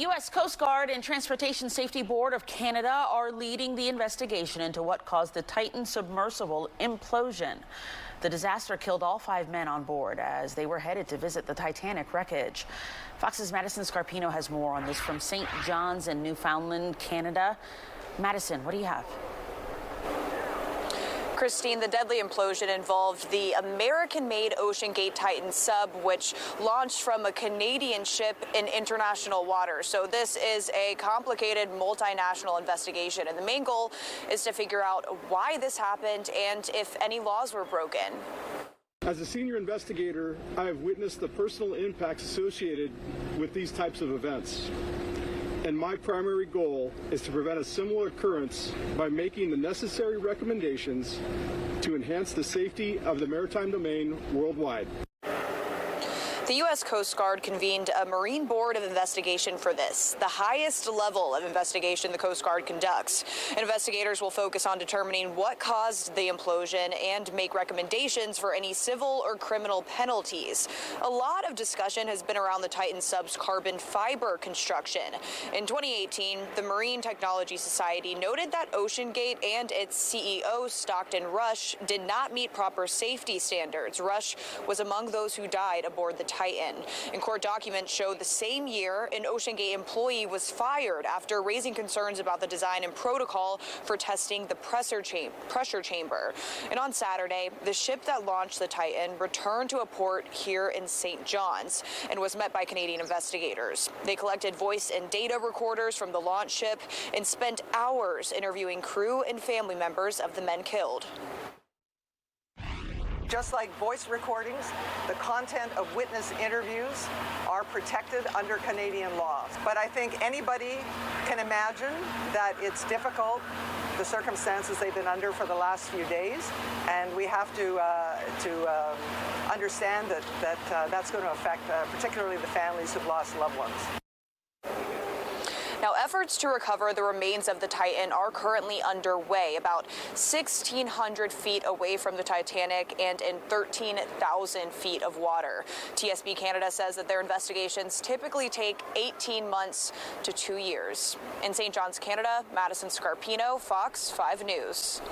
U.S. Coast Guard and Transportation Safety Board of Canada are leading the investigation into what caused the Titan submersible implosion. The disaster killed all 5 men on board as they were headed to visit the Titanic wreckage. Fox's Madison Scarpino has more on this from St. John's in Newfoundland, Canada. Madison, what do you have? Christine, the deadly implosion involved the American-made OceanGate Titan sub, which launched from a Canadian ship in international waters. So this is a complicated multinational investigation, and the main goal is to figure out why this happened and if any laws were broken. As a senior investigator, I have witnessed the personal impacts associated with these types of events. And my primary goal is to prevent a similar occurrence by making the necessary recommendations to enhance the safety of the maritime domain worldwide. The U.S. Coast Guard convened a Marine Board of Investigation for this, the highest level of investigation the Coast Guard conducts. Investigators will focus on determining what caused the implosion and make recommendations for any civil or criminal penalties. A lot of discussion has been around the Titan sub's carbon fiber construction. In 2018, the Marine Technology Society noted that OceanGate and its CEO, Stockton Rush, did not meet proper safety standards. Rush was among those who died aboard the Titan. And court documents show the same year an OceanGate employee was fired after raising concerns about the design and protocol for testing the pressure chamber. And on Saturday, the ship that launched the Titan returned to a port here in St. John's and was met by Canadian investigators. They collected voice and data recorders from the launch ship and spent hours interviewing crew and family members of the men killed. Just like voice recordings, the content of witness interviews are protected under Canadian law. But I think anybody can imagine that it's difficult, the circumstances they've been under for the last few days, and we have to understand that that's going to affect particularly the families who've lost loved ones. Now, efforts to recover the remains of the Titan are currently underway, about 1,600 feet away from the Titanic and in 13,000 feet of water. TSB Canada says that their investigations typically take 18 months to 2 years. In St. John's, Canada, Madison Scarpino, Fox 5 News.